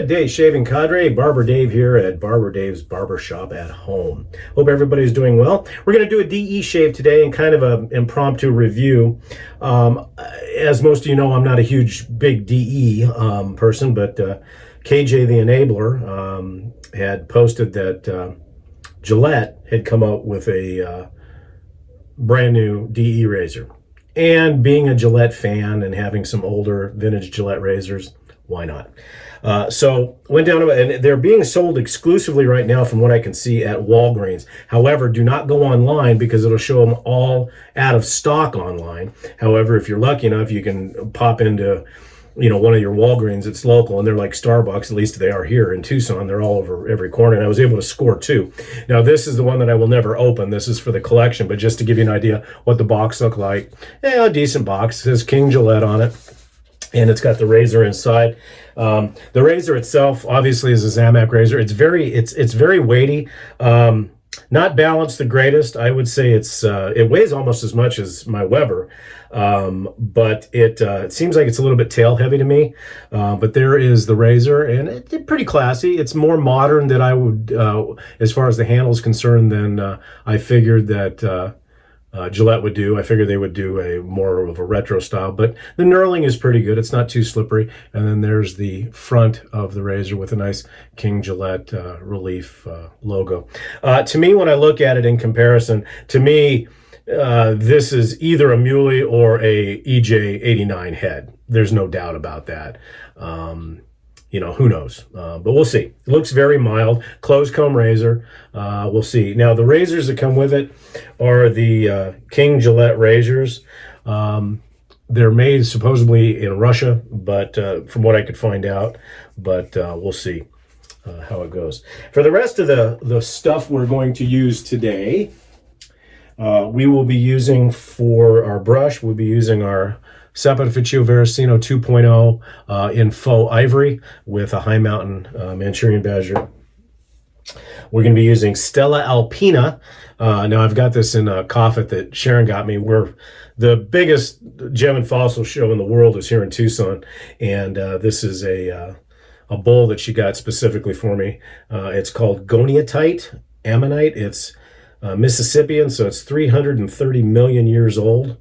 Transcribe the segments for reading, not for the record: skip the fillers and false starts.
Good day, Shaving Cadre. Barber Dave here at Barber Dave's Barbershop at Home. Hope everybody's doing well. We're going to do a DE shave today and kind of an impromptu review. As most of you know, I'm not a huge, big DE person, but KJ the Enabler had posted that Gillete had come out with a brand new DE razor. And being a Gillette fan and having some older vintage Gillette razors, why not? So went down to it, and they're being sold exclusively right now from what I can see at Walgreens. However, do not go online because it'll show them all out of stock online. However, if you're lucky enough, you can pop into, you know, one of your Walgreens. It's local, and they're like Starbucks. At least they are here in Tucson. They're all over every corner, and I was able to score two. Now, this is the one that I will never open. This is for the collection, but just to give you an idea what the box looked like. Yeah, a decent box. It says King Gillette on it, and it's got the razor inside. The razor itself, obviously, is a Zamac razor. It's very weighty. Not balanced the greatest. I would say it weighs almost as much as my Weber, but it seems like it's a little bit tail heavy to me. But there is the razor, and it's pretty classy. It's more modern than I would, as far as the handle is concerned, than I figured that Gillette would do. I figured they would do a more of a retro style, but the knurling is pretty good. It's not too slippery. And then there's the front of the razor with a nice King Gillette relief logo. To me, when I look at it in comparison, to me, this is either a Muley or a EJ89 head. There's no doubt about that. You know, who knows? But we'll see. It looks very mild. Closed comb razor. We'll see. Now, the razors that come with it are the King Gillette razors. They're made supposedly in Russia, but from what I could find out. But we'll see how it goes. For the rest of the stuff we're going to use today, we will be using for our brush, we'll be using our Saponaficio Veracino 2.0 in faux ivory with a high mountain Manchurian Badger. We're going to be using Stella Alpina. Now I've got this in a Coffet that Sharon got me. We're the biggest gem and fossil show in the world is here in Tucson, and this is a bowl that she got specifically for me. It's called Goniatite Ammonite. It's Mississippian, so it's 330 million years old.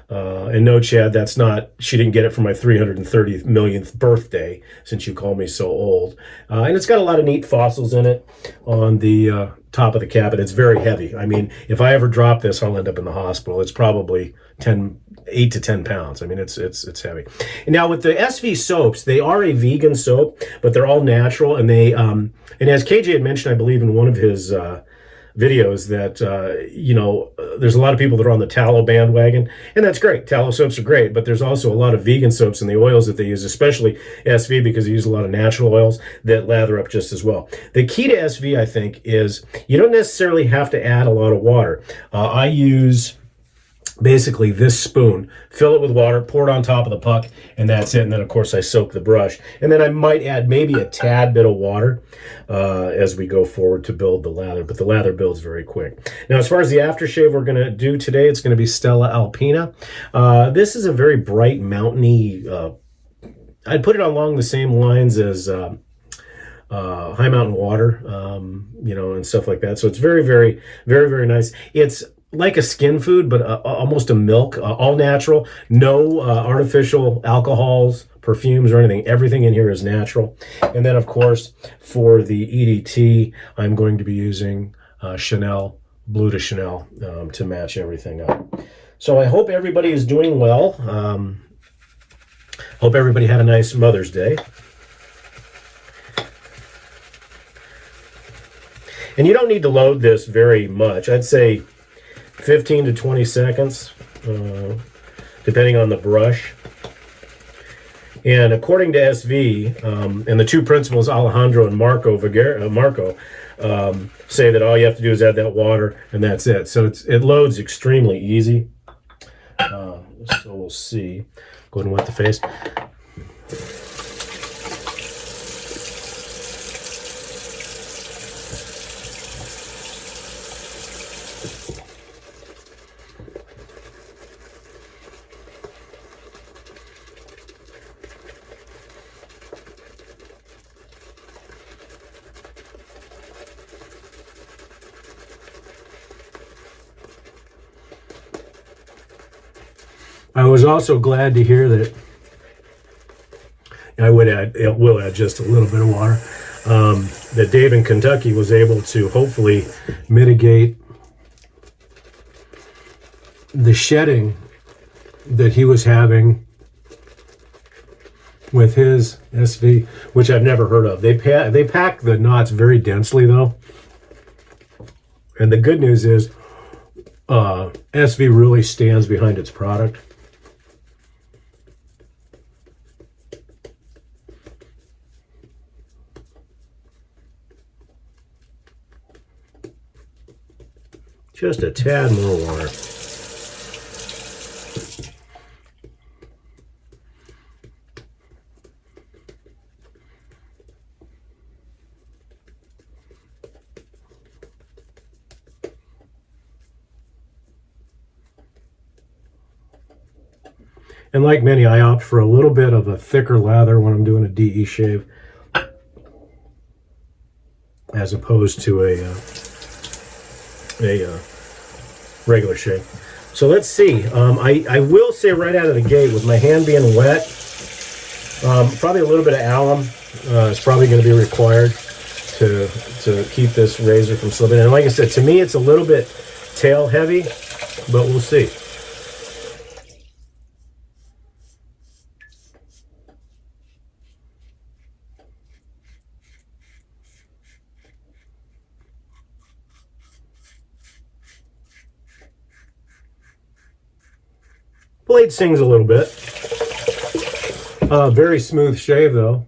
And no, Chad, that's not, she didn't get it for my 330 millionth birthday, since you call me so old. And it's got a lot of neat fossils in it on the top of the cap, and it's very heavy. I mean, if I ever drop this, I'll end up in the hospital. It's probably 8 to 10 pounds. I mean, it's heavy. And now with the SV soaps, they are a vegan soap, but they're all natural, and they, and as KJ had mentioned, I believe in one of his videos that, you know, there's a lot of people that are on the tallow bandwagon, and that's great. Tallow soaps are great, but there's also a lot of vegan soaps and the oils that they use, especially SV, because they use a lot of natural oils that lather up just as well. The key to SV, I think, is you don't necessarily have to add a lot of water. I use basically this spoon, fill it with water, pour it on top of the puck, and that's it. And then, of course, I soak the brush. And then I might add maybe a tad bit of water as we go forward to build the lather. But the lather builds very quick. Now, as far as the aftershave we're going to do today, it's going to be Stella Alpina. This is a very bright, mountainy, I'd put it along the same lines as High Mountain Water, you know, and stuff like that. So it's very, very, very, very nice. It's like a skin food, but almost a milk, all natural, no artificial alcohols, perfumes, or anything. Everything in here is natural. And then, of course, for the EDT, I'm going to be using Chanel, Bleu de Chanel, to match everything up. So I hope everybody is doing well. Hope everybody had a nice Mother's Day. And you don't need to load this very much. I'd say 15 to 20 seconds, depending on the brush. And according to SV, and the two principals, Alejandro and Marco, say that all you have to do is add that water, and that's it. So it loads extremely easy. So we'll see. Go ahead and wet the face. I was also glad to hear that will add just a little bit of water. That Dave in Kentucky was able to hopefully mitigate the shedding that he was having with his SV, which I've never heard of. They pack the knots very densely though, and the good news is SV really stands behind its product. Just a tad more water. And like many, I opt for a little bit of a thicker lather when I'm doing a DE shave, as opposed to a regular shave. So let's see. I will say right out of the gate, with my hand being wet, probably a little bit of alum is probably going to be required to keep this razor from slipping. And like I said, to me, it's a little bit tail heavy, but we'll see. Blade sings a little bit. Very smooth shave though.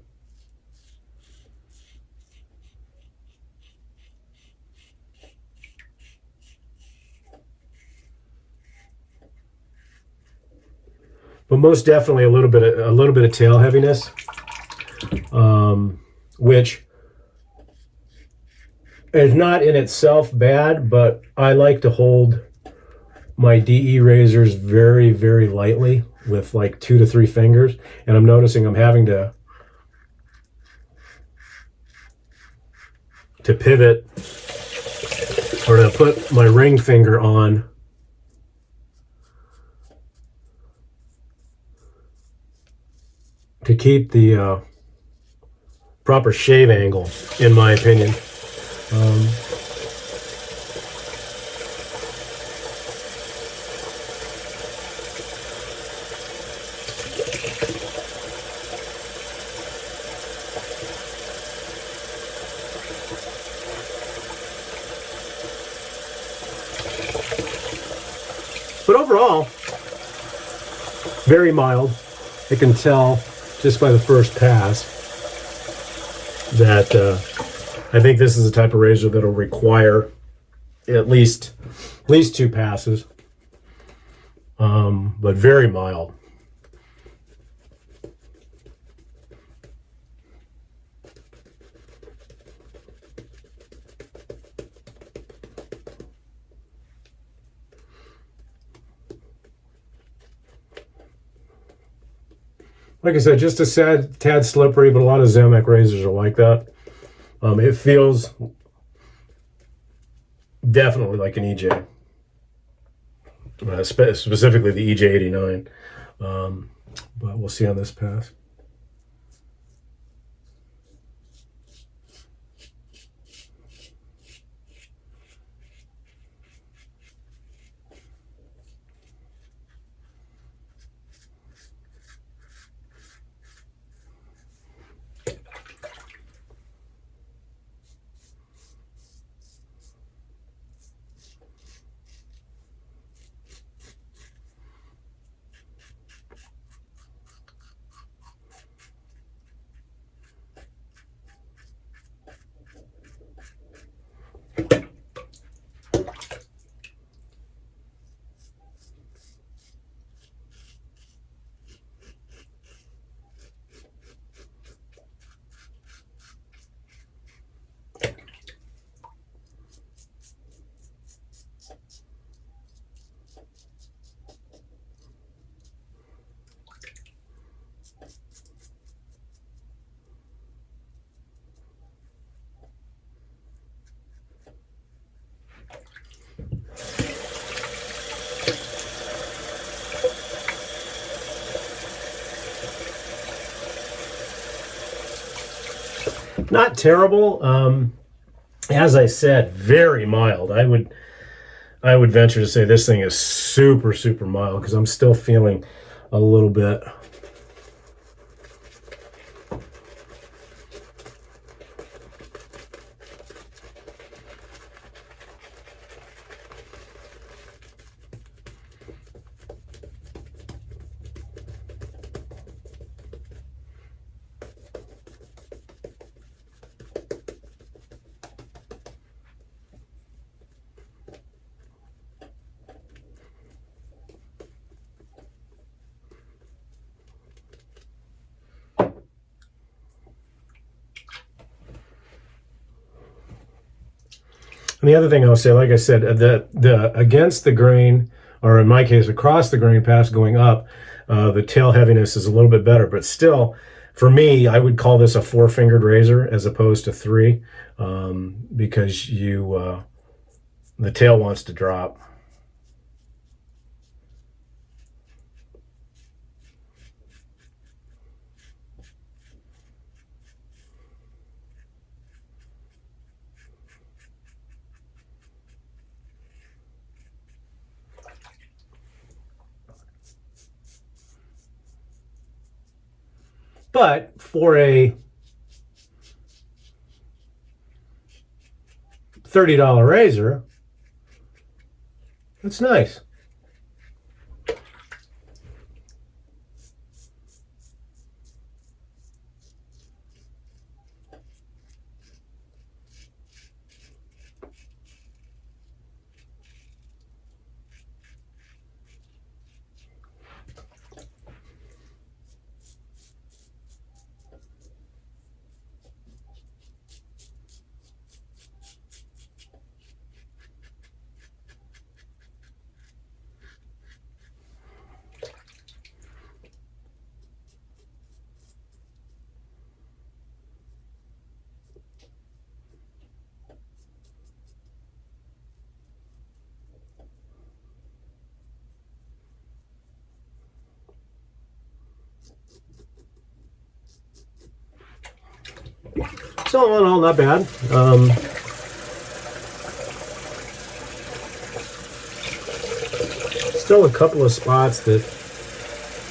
But most definitely a little bit of tail heaviness, which is not in itself bad, but I like to hold my DE razors very, very lightly with like 2 to 3 fingers, and I'm noticing I'm having to pivot or to put my ring finger on to keep the proper shave angle, in my opinion. But overall, very mild. I can tell just by the first pass that I think this is the type of razor that'll require at least 2 passes, but very mild. Like I said, just a tad slippery, but a lot of Zamac razors are like that. It feels definitely like an EJ, specifically the EJ89. But we'll see on this pass. Not terrible. As I said, very mild. I would venture to say this thing is super, super mild because I'm still feeling a little bit. And the other thing I'll say, like I said, the against the grain, or in my case, across the grain pass going up, the tail heaviness is a little bit better. But still, for me, I would call this a 4-fingered razor as opposed to 3, because the tail wants to drop. But for a $30 razor, it's nice. So all in all, not bad. Still a couple of spots that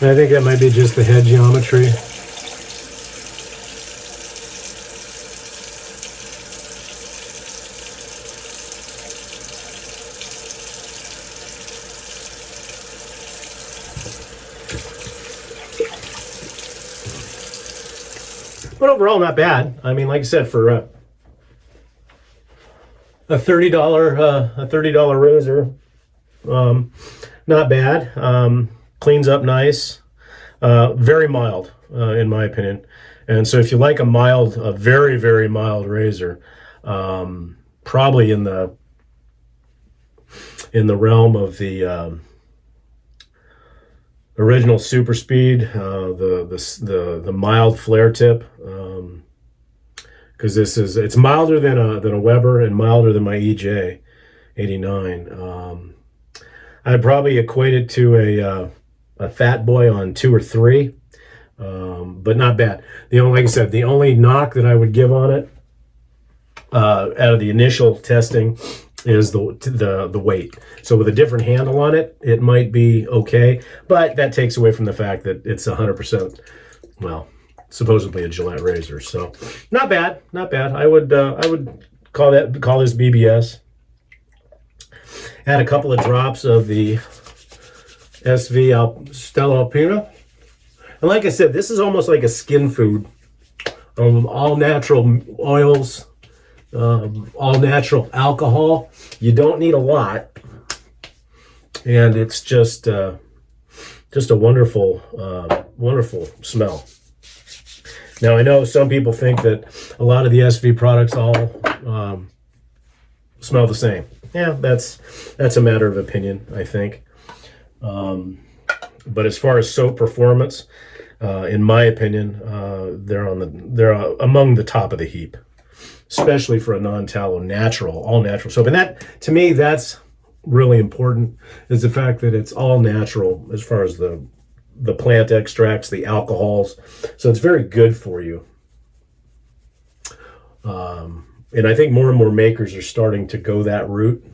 I think that might be just the head geometry. But overall, not bad. I mean, like I said, for a $30 razor, not bad. Cleans up nice. Very mild, in my opinion. And so, if you like a very, very mild razor, probably in the realm of the original Super Speed, the mild flare tip, because it's milder than a Weber and milder than my EJ 89. I'd probably equate it to a Fat Boy on 2 or 3, but not bad. Like I said, the only knock that I would give on it out of the initial testing is the weight. So with a different handle on it, it might be okay, but that takes away from the fact that it's 100%, well, supposedly a Gillette razor. So not bad, not bad. I would call this BBS. Add a couple of drops of the Stella Alpina, and like I said, this is almost like a skin food. All natural oils. All natural alcohol. You don't need a lot, and it's just a wonderful, wonderful smell. Now I know some people think that a lot of the SV products all smell the same. Yeah, that's a matter of opinion, I think. But as far as soap performance, in my opinion, they're among the top of the heap, especially for a non-tallow, all natural soap. And that, to me, that's really important, is the fact that it's all natural as far as the plant extracts, the alcohols. So it's very good for you. And I think more and more makers are starting to go that route.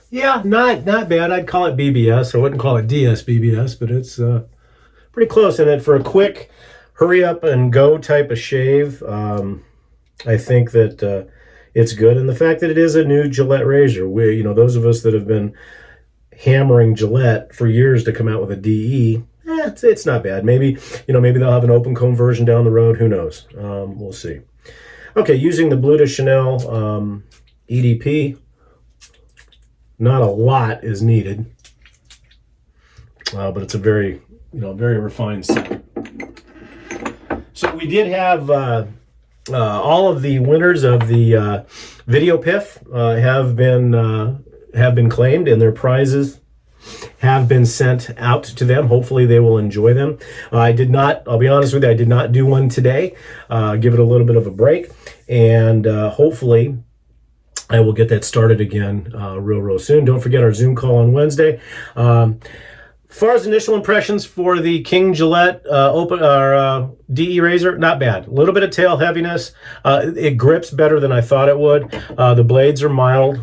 Yeah, not bad. I'd call it BBS. I wouldn't call it DS BBS, but it's pretty close in it for a quick hurry up and go type of shave. I think that it's good, and the fact that it is a new Gillette razor. Those of us that have been hammering Gillette for years to come out with a DE, it's not bad. Maybe they'll have an open comb version down the road. Who knows? We'll see. Okay, using the Bleu de Chanel EDP. Not a lot is needed, but it's a very refined set. So we did have all of the winners of the video piff have been claimed, and their prizes have been sent out to them. Hopefully they will enjoy them. I'll be honest with you, I did not do one today. Give it a little bit of a break, and hopefully I will get that started again real soon. Don't forget our Zoom call on Wednesday. As far as initial impressions for the King Gillette DE razor, not bad. A little bit of tail heaviness. It grips better than I thought it would. The blades are mild.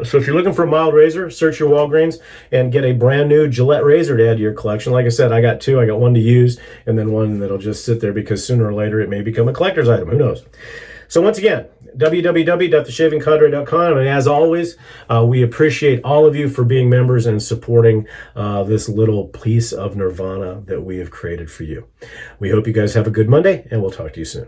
So if you're looking for a mild razor, search your Walgreens and get a brand new Gillette razor to add to your collection. Like I said, I got two. I got one to use and then one that'll just sit there because sooner or later it may become a collector's item. Who knows? So once again, www.theshavingcadre.com, and as always, we appreciate all of you for being members and supporting this little piece of nirvana that we have created for you. We hope you guys have a good Monday, and we'll talk to you soon.